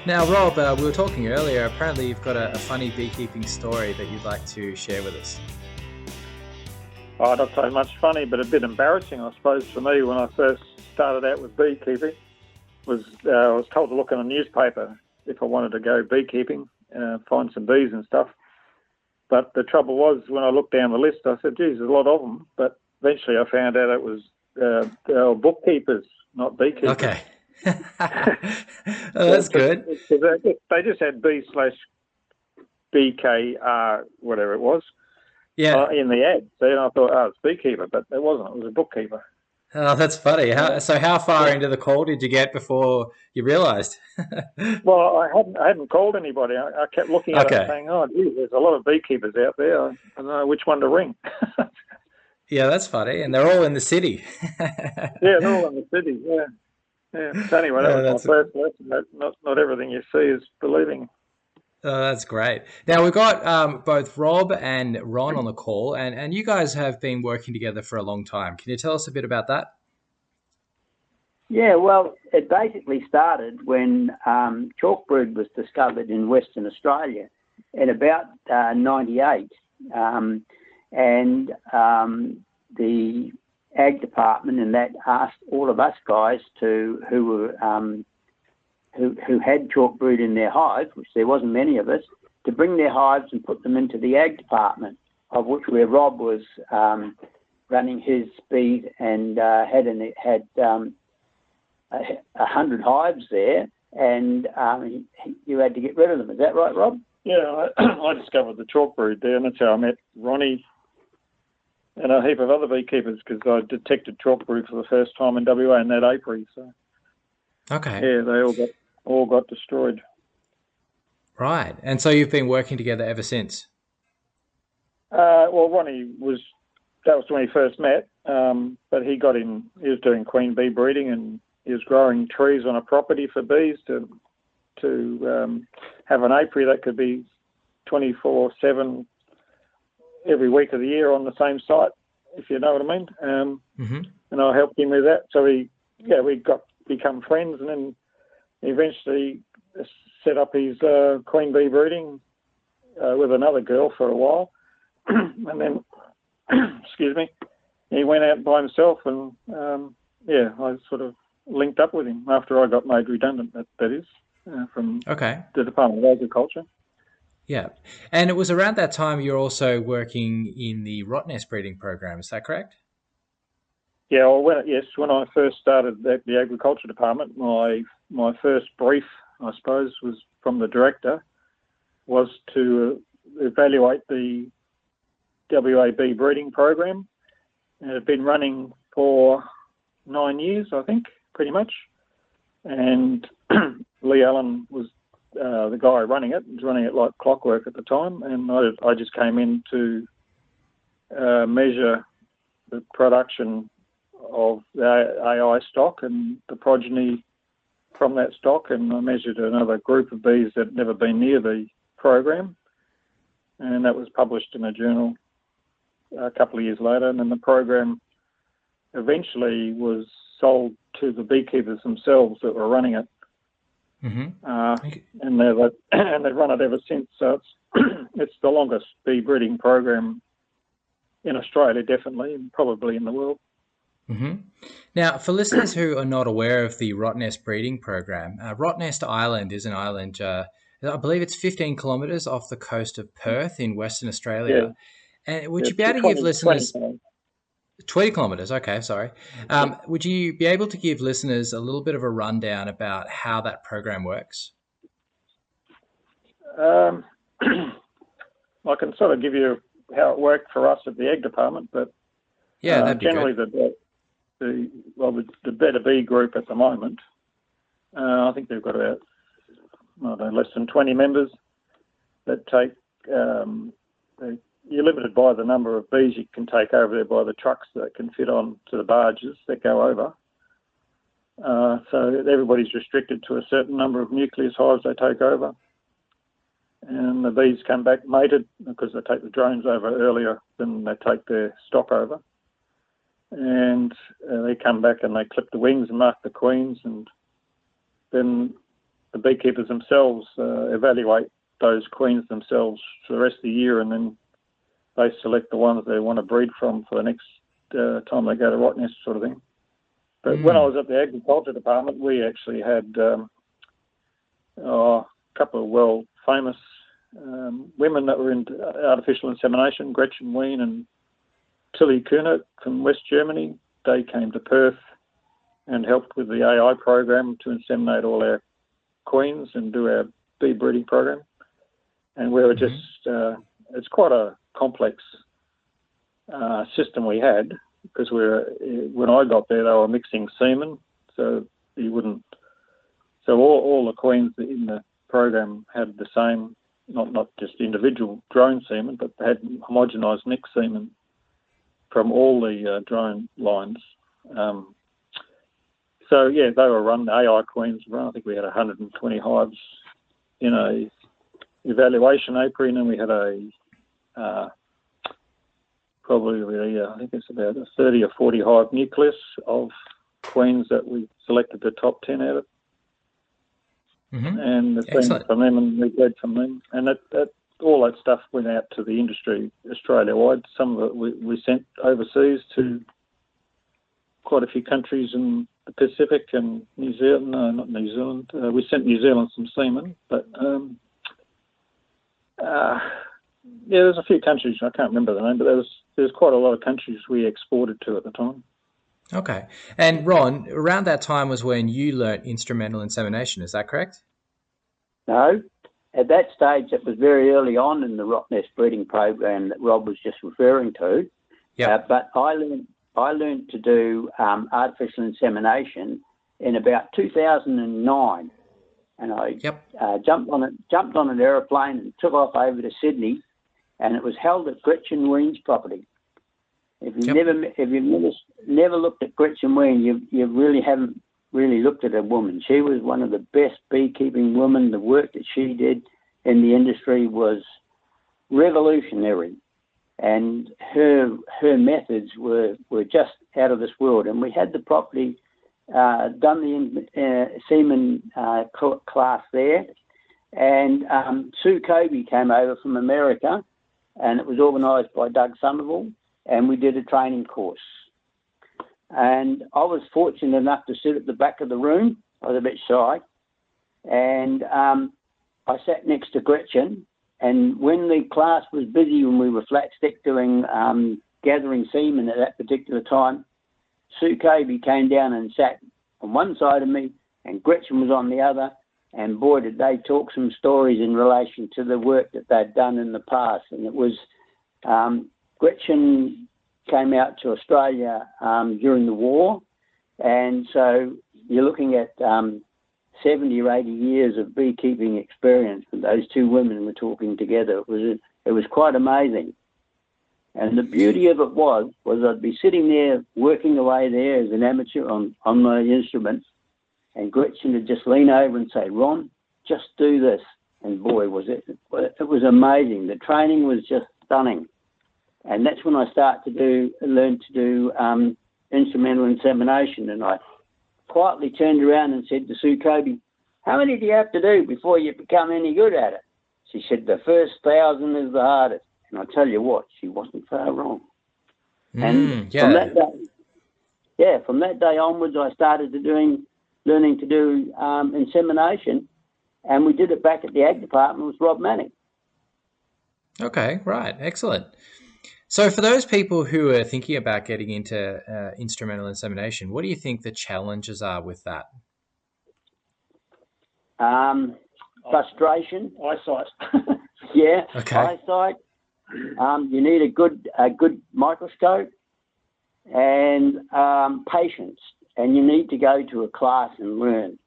Now, Rob, we were talking earlier. Apparently, you've got a funny beekeeping story that you'd like to share with us. Oh, not so much funny, but a bit embarrassing, I suppose, for me when I first started out with beekeeping. I was told to look in a newspaper if I wanted to go beekeeping, find some bees and stuff. But the trouble was, when I looked down the list, I said, geez, there's a lot of them. But eventually I found out it was they were bookkeepers, not beekeepers. Okay. Oh, that's good. They just had B/BKR, whatever it was, in the ad. So I thought, oh, it's beekeeper, but it wasn't. It was a bookkeeper. Oh, that's funny. How far into the call did you get before you realised? Well, I hadn't called anybody. I kept looking at it saying, oh, geez, there's a lot of beekeepers out there. I don't know which one to ring. Yeah, that's funny. And they're all in the city. Yeah, they're all in the city, yeah. Yeah. So anyway, that was my first lesson. That not everything you see is believing. Oh, that's great. Now, we've got both Rob and Ron on the call, and you guys have been working together for a long time. Can you tell us a bit about that? Yeah, well, it basically started when chalk brood was discovered in Western Australia in about 98. And the Ag Department and that asked all of us guys who had chalk brood in their hives, which there wasn't many of us, to bring their hives and put them into the Ag Department, of which where Rob was running his bees and had 100 hives there, and you had to get rid of them. Is that right, Rob? Yeah, I discovered the chalk brood there, and that's how I met Ronnie and a heap of other beekeepers, because I detected chalk brood for the first time in WA in that apiary. So, okay, yeah, they all got destroyed. Right, and so you've been working together ever since. Well, Ronnie that was when he first met, but he was doing queen bee breeding, and he was growing trees on a property for bees to have an apiary that could be 24/7 every week of the year on the same site, if you know what I mean. And I helped him with that. So we become friends, and then he eventually set up his queen bee breeding with another girl for a while. And then, excuse me, he went out by himself, and I sort of linked up with him after I got made redundant, that is, from the Department of Agriculture. Yeah, and it was around that time you're also working in the Rottnest breeding program, is that correct? Yeah, well, when I first started at the Agriculture Department, my first brief, I suppose, was from the director, was to evaluate the WA bee breeding program. It had been running for 9 years, I think, pretty much. And Lee Allen was the guy running it. He was running it like clockwork at the time, and I just came in to measure the production of the AI stock and the progeny from that stock, and I measured another group of bees that had never been near the program, and that was published in a journal a couple of years later. And then the program eventually was sold to the beekeepers themselves that were running it. And they've run it ever since. So it's the longest bee breeding program in Australia, definitely, and probably in the world. Now, for listeners who are not aware of the Rottnest breeding program, Rottnest Island is an island, I believe it's 15 kilometres off the coast of Perth in Western Australia. Yeah. And would you be able to give listeners... 20 kilometres, okay, sorry. Would you be able to give listeners a little bit of a rundown about how that program works? I can sort of give you how it worked for us at the Ag Department, but that'd be generally good. the Better Bee group at the moment, I think they've got about less than 20 members that take you're limited by the number of bees you can take over there by the trucks that can fit on to the barges that go over. So everybody's restricted to a certain number of nucleus hives they take over. And the bees come back mated because they take the drones over earlier than they take their stock over. And they come back and they clip the wings and mark the queens, and then the beekeepers themselves evaluate those queens themselves for the rest of the year, and then they select the ones they want to breed from for the next time they go to Rottnest, sort of thing. But when I was at the agriculture department, we actually had a couple of world-famous women that were in artificial insemination, Gretchen, Wheen and Kühnert from West Germany. They came to Perth and helped with the AI program to inseminate all our queens and do our bee breeding program. And we were just, it's quite a complex system we had, because when I got there, they were mixing semen, so you wouldn't, so all the queens in the program had the same, not just individual drone semen, but they had homogenised mixed semen from all the drone lines. So yeah, they were run, the AI queens run. I think we had 120 hives in a evaluation apiary, and then we had I think it's about a 30 or 40 hive nucleus of queens that we selected the top 10 out of. And the semen from them, and we bred from them. And that all that stuff went out to the industry Australia-wide. Some of it we sent overseas to quite a few countries in the Pacific and New Zealand. No, not New Zealand. We sent New Zealand some semen, but there's a few countries, I can't remember the name, but there's quite a lot of countries we exported to at the time. Okay. And Ron, around that time was when you learnt instrumental insemination, is that correct? No. At that stage, it was very early on in the Rottnest breeding program that Rob was just referring to. Yeah. But I learned to do artificial insemination in about 2009, and I jumped on an aeroplane and took off over to Sydney, and it was held at Gretchen Wheen's property. If you've never looked at Gretchen Wheen, you really haven't really looked at a woman. She was one of the best beekeeping women. The work that she did in the industry was revolutionary, and her methods were just out of this world. And we had the property done the semen class there, and Sue Cobey came over from America, and it was organised by Doug Somerville, and we did a training course. And I was fortunate enough to sit at the back of the room. I was a bit shy, and I sat next to Gretchen, and when the class was busy, when we were flat stick doing gathering semen at that particular time, Sue Cobey came down and sat on one side of me, and Gretchen was on the other, and boy, did they talk some stories in relation to the work that they'd done in the past. And it was, Gretchen came out to Australia during the war, and so you're looking at 70 or 80 years of beekeeping experience with those two women were talking together. It was quite amazing. And the beauty of it was I'd be sitting there working away there as an amateur on my instruments, and Gretchen would just lean over and say, "Ron, just do this." And boy, was it was amazing. The training was just stunning. And that's when I learned to do instrumental insemination. And I quietly turned around and said to Sue Cobey, "How many do you have to do before you become any good at it?" She said, "The first 1,000 is the hardest." And I tell you what, she wasn't far wrong. And from that day onwards, I started learning to do insemination, and we did it back at the Ag Department with Rob Manning. Okay, right, excellent. So for those people who are thinking about getting into instrumental insemination, what do you think the challenges are with that? Frustration. Eyesight. Yeah, okay. Eyesight. You need a good microscope and patience, and you need to go to a class and learn.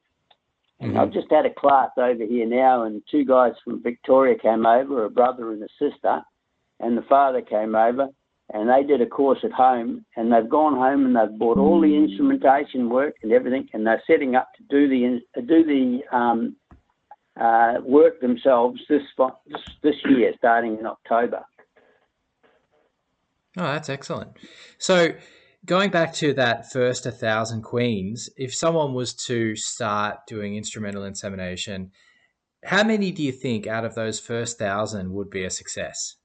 And I've just had a class over here now, and two guys from Victoria came over, a brother and a sister, and the father came over, and they did a course at home, and they've gone home and they've bought all the instrumentation work and everything, and they're setting up to do the work themselves this year, starting in October. Oh, that's excellent. So going back to that first 1,000 queens, if someone was to start doing instrumental insemination, how many do you think out of those first 1,000 would be a success?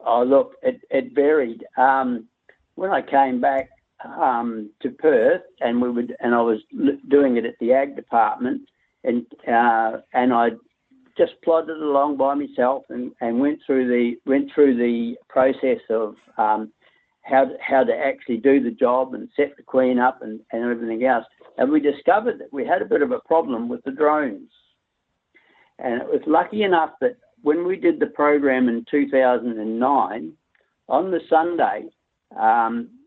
Oh, look, it varied. When I came back to Perth, and I was doing it at the ag department, and I just plodded along by myself and went through the process of how to actually do the job and set the queen up and everything else. And we discovered that we had a bit of a problem with the drones. And it was lucky enough that when we did the program in 2009, on the Sunday,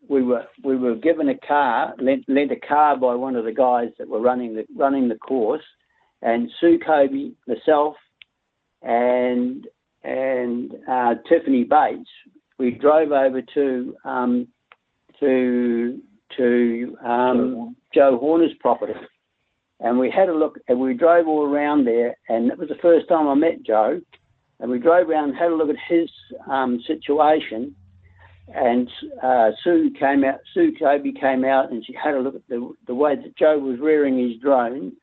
we were given a car, lent a car by one of the guys that were running the course, and Sue Cobey, myself, and Tiffany Bates. We drove over to Joe Horner's property, and we had a look, and we drove all around there, and it was the first time I met Joe, and we drove around and had a look at his situation, and Sue Cobey came out, and she had a look at the way that Joe was rearing his drone.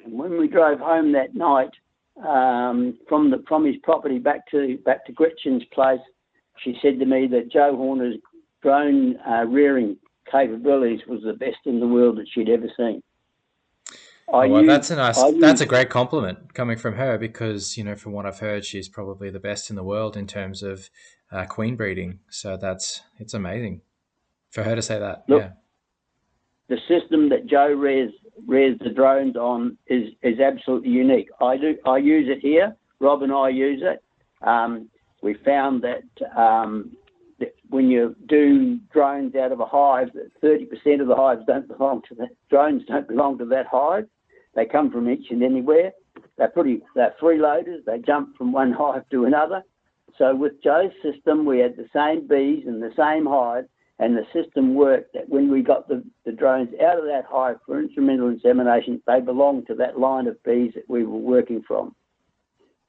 And when we drove home that night from his property back to Gretchen's place, she said to me that Joe Horner's drone rearing capabilities was the best in the world that she'd ever seen. That's a great compliment coming from her, because, from what I've heard, she's probably the best in the world in terms of queen breeding. So it's amazing for her to say that. Look, yeah. The system that Joe rears the drones on is absolutely unique. I use it here. Rob and I use it. We found that when you do drones out of a hive, that 30% of the hives drones don't belong to that hive. They come from each and anywhere. They're freeloaders. They jump from one hive to another. So with Joe's system, we had the same bees in the same hive, and the system worked that when we got the drones out of that hive for instrumental insemination, they belonged to that line of bees that we were working from.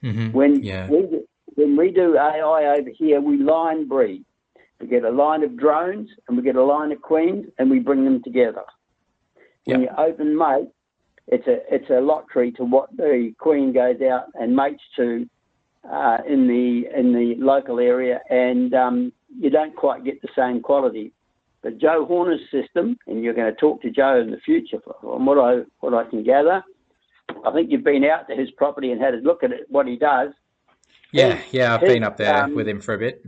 Mm-hmm. When we do AI over here, we line breed. We get a line of drones and we get a line of queens, and we bring them together. When you open mate, it's a lottery to what the queen goes out and mates to in the local area, and you don't quite get the same quality. But Joe Horner's system, and you're going to talk to Joe in the future, from what I can gather, I think you've been out to his property and had a look at it, what he does. Yeah, I've been up there with him for a bit.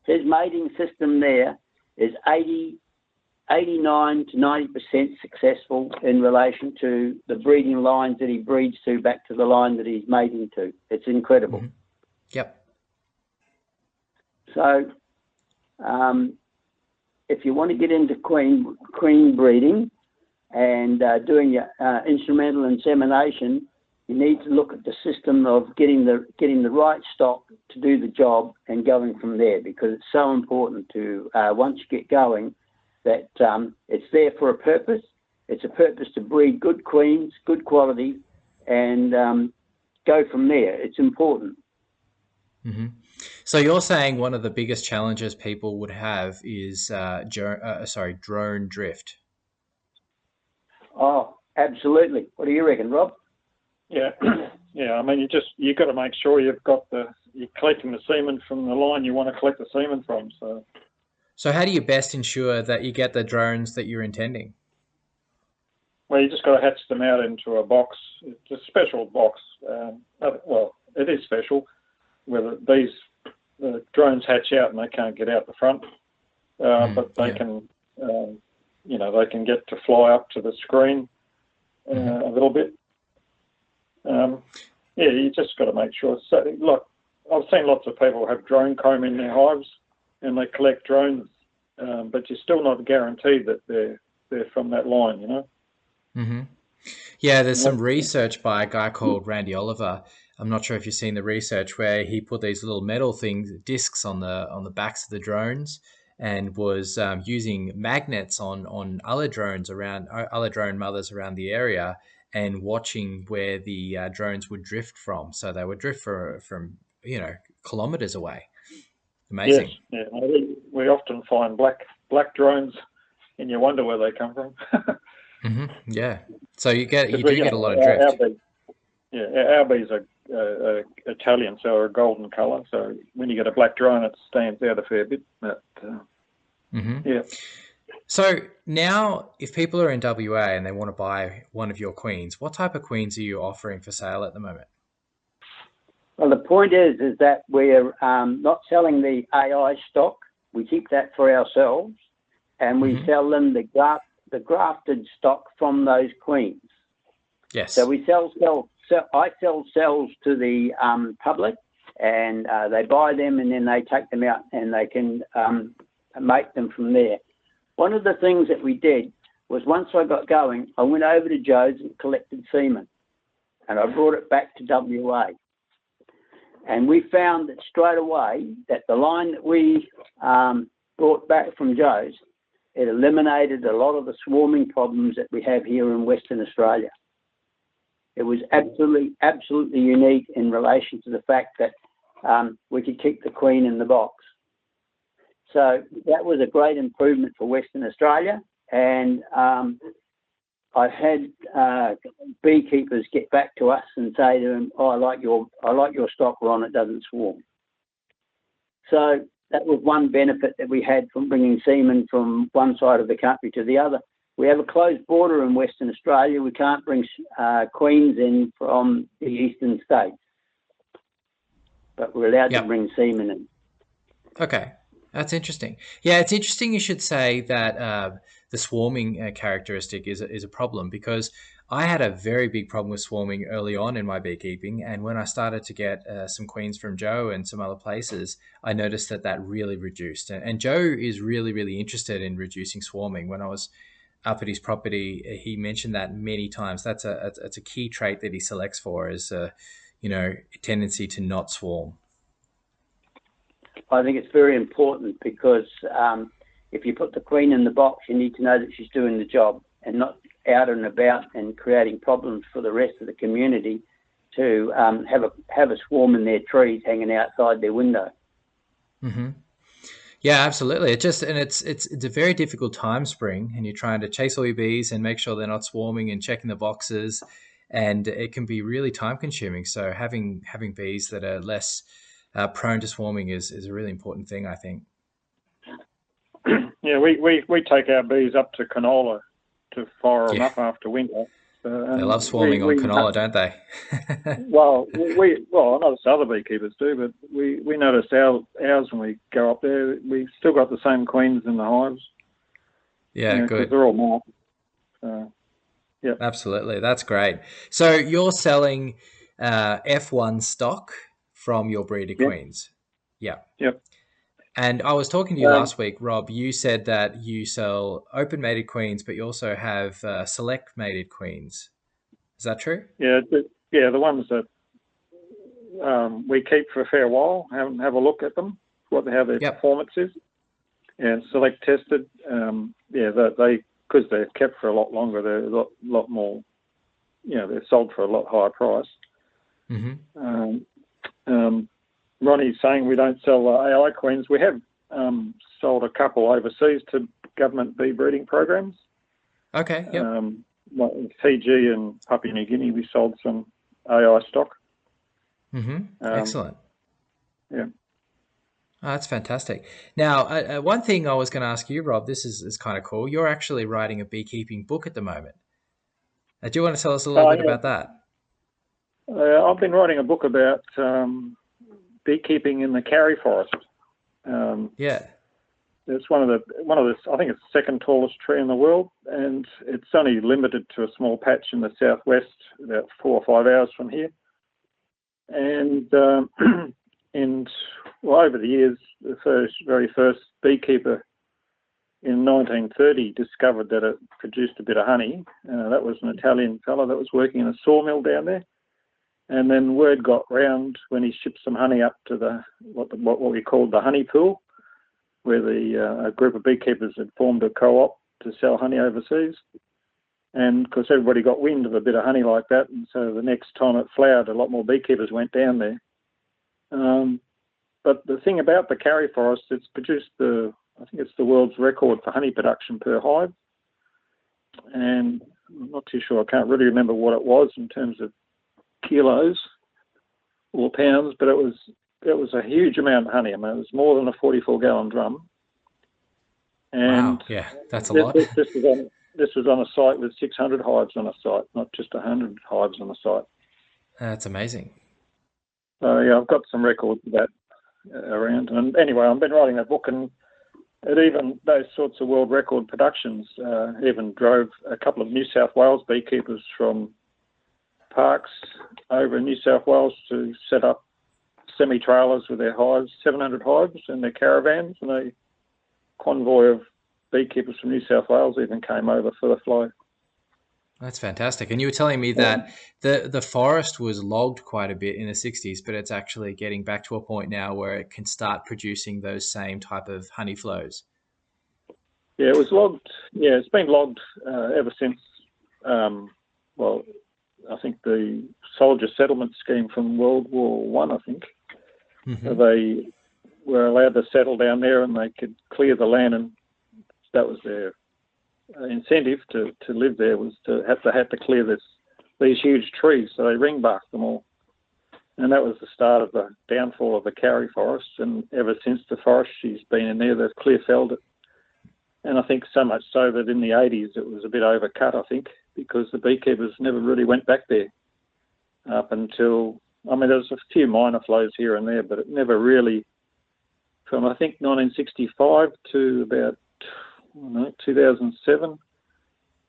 His mating system there is 89 to 90% successful in relation to the breeding lines that he breeds to back to the line that he's mating to. It's incredible. Mm-hmm. Yep. So if you want to get into queen breeding and doing your instrumental insemination, you need to look at the system of getting the right stock to do the job and going from there, because it's so important to, once you get going, that it's there for a purpose. It's a purpose to breed good queens, good quality, and go from there. It's important. Mm-hmm. So you're saying one of the biggest challenges people would have is drone drift. Oh, absolutely. What do you reckon, Rob? Yeah, yeah. I mean, you've got to make sure you're collecting the semen from the line you want to collect the semen from. So how do you best ensure that you get the drones that you're intending? Well, you just got to hatch them out into a box. It's a special box. Well, it is special, where the drones hatch out and they can't get out the front, but they can, they can get to fly up to the screen a little bit. You just got to make sure. So, look, I've seen lots of people have drone comb in their hives, and they collect drones, but you're still not guaranteed that they're from that line, Mm-hmm. Yeah, there's some research by a guy called Randy Oliver I'm not sure if you've seen the research where he put these little metal discs on the backs of the drones, and was using magnets on other drones around other drone mothers around the area, and watching where the drones would drift from. So they would drift from kilometers away. Amazing. Yes, yeah. We often find black drones, and you wonder where they come from. Yeah. So you get a lot of drift. Our bees are Italian, so are a golden colour. So when you get a black drone, it stands out a fair bit. But yeah. So now, if people are in WA and they want to buy one of your queens, what type of queens are you offering for sale at the moment? Well, the point is that we're not selling the AI stock. We keep that for ourselves, and we sell them the grafted stock from those queens. Yes. So we I sell cells to the public, and they buy them, and then they take them out, and they can make them from there. One of the things that we did was, once I got going, I went over to Joe's and collected semen, and I brought it back to WA. And we found that straight away that the line that we brought back from Joe's, it eliminated a lot of the swarming problems that we have here in Western Australia. It was absolutely unique in relation to the fact that we could keep the queen in the box. So that was a great improvement for Western Australia. And I've had beekeepers get back to us and say to them, "Oh, I like your stock, Ron. It doesn't swarm." So that was one benefit that we had from bringing semen from one side of the country to the other. We have a closed border in Western Australia. We can't bring queens in from the eastern states, but we're allowed to bring semen in. Okay. That's interesting. Yeah, it's interesting you should say that the swarming characteristic is a problem, because I had a very big problem with swarming early on in my beekeeping, and when I started to get some queens from Joe and some other places, I noticed that really reduced. And Joe is really, really interested in reducing swarming. When I was up at his property, he mentioned that many times. That's a key trait that he selects for, is a tendency to not swarm. I think it's very important, because if you put the queen in the box, you need to know that she's doing the job and not out and about and creating problems for the rest of the community to have a swarm in their trees hanging outside their window. Mm-hmm. Yeah, absolutely. It's a very difficult time, spring, and you're trying to chase all your bees and make sure they're not swarming and checking the boxes, and it can be really time consuming. So having bees that are less prone to swarming is a really important thing, I think. Yeah, we take our bees up to canola to fire them up after winter. They love swarming on canola, don't they? Well, I notice other beekeepers do, but we notice ours when we go up there. We still got the same queens in the hives. Yeah, good. Because they're all marked. Yeah, absolutely, that's great. So you're selling F1 stock from your breeder queens. Yeah. Yep. And I was talking to you last week, Rob. You said that you sell open mated queens, but you also have select mated queens. Is that true? Yeah, the ones that we keep for a fair while, have a look at them, how their performance is, and select tested. They because they're kept for a lot longer, they're a lot more. They're sold for a lot higher price. Mm-hmm. Ronnie's saying we don't sell AI queens. We have sold a couple overseas to government bee breeding programs. Okay. Yep. Like in Fiji and Papua New Guinea, we sold some AI stock. Mm-hmm. Excellent. Yeah. Oh, that's fantastic. Now, one thing I was going to ask you, Rob, this is kind of cool. You're actually writing a beekeeping book at the moment. Do you want to tell us a little bit about that? I've been writing a book about beekeeping in the Karri forest. It's one of the. I think it's the second tallest tree in the world, and it's only limited to a small patch in the southwest, about 4 or 5 hours from here. And over the years, the very first beekeeper in 1930 discovered that it produced a bit of honey. That was an Italian fellow that was working in a sawmill down there. And then word got round when he shipped some honey up to what we called the honey pool, where a group of beekeepers had formed a co-op to sell honey overseas. And of course, everybody got wind of a bit of honey like that, and so the next time it flowered, a lot more beekeepers went down there. But the thing about the Karri forest, it's produced I think it's the world's record for honey production per hive. And I'm not too sure, I can't really remember what it was in terms of kilos or pounds, but it was a huge amount of honey. I mean, it was more than a 44-gallon drum. And wow, yeah, that's a lot. This was on a site with 600 hives on a site, not just 100 hives on a site. That's amazing. So yeah, I've got some records of that around. And anyway, I've been writing that book, and those sorts of world record productions even drove a couple of New South Wales beekeepers from parks over in New South Wales to set up semi-trailers with their hives, 700 hives and their caravans, and a convoy of beekeepers from New South Wales even came over for the flow. That's fantastic. And you were telling me that the forest was logged quite a bit in the 60s, but it's actually getting back to a point now where it can start producing those same type of honey flows. Yeah, it was logged. Yeah, it's been logged ever since, I think the soldier settlement scheme from World War I think. Mm-hmm. They were allowed to settle down there and they could clear the land, and that was their incentive to live there, was to have to clear these huge trees. So they ring-barked them all. And that was the start of the downfall of the Karri forest. And ever since the forestry's been in there, they've clear-felled it. And I think so much so that in the 80s it was a bit overcut, I think, because the beekeepers never really went back there up until, I mean, there was a few minor flows here and there, but it never really, from I think 1965 to about 2007,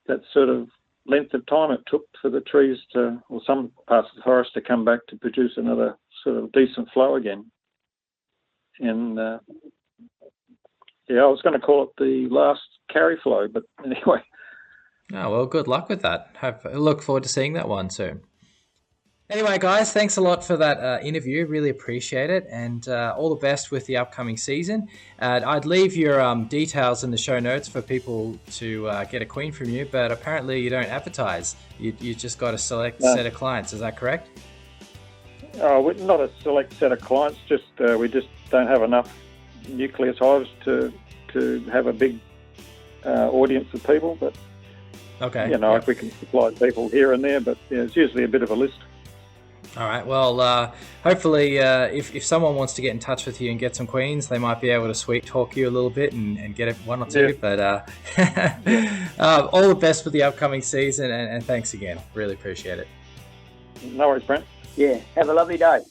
that sort of length of time it took for the trees to, or some parts of the forest to come back to produce another sort of decent flow again. And I was going to call it the last Karri flow, but anyway. Oh, well, good luck with that. I look forward to seeing that one soon. Anyway, guys, thanks a lot for that interview. Really appreciate it. And all the best with the upcoming season. I'd leave your details in the show notes for people to get a queen from you, but apparently you don't advertise. You just got a select set of clients. Is that correct? Not a select set of clients. Just we just don't have enough nucleus hives to have a big audience of people. But okay, if we can supply people here and there, but it's usually a bit of a list. All right. Well, hopefully, if someone wants to get in touch with you and get some queens, they might be able to sweet talk you a little bit and get one or two. Yeah. But all the best for the upcoming season, and thanks again. Really appreciate it. No worries, Brent. Yeah. Have a lovely day.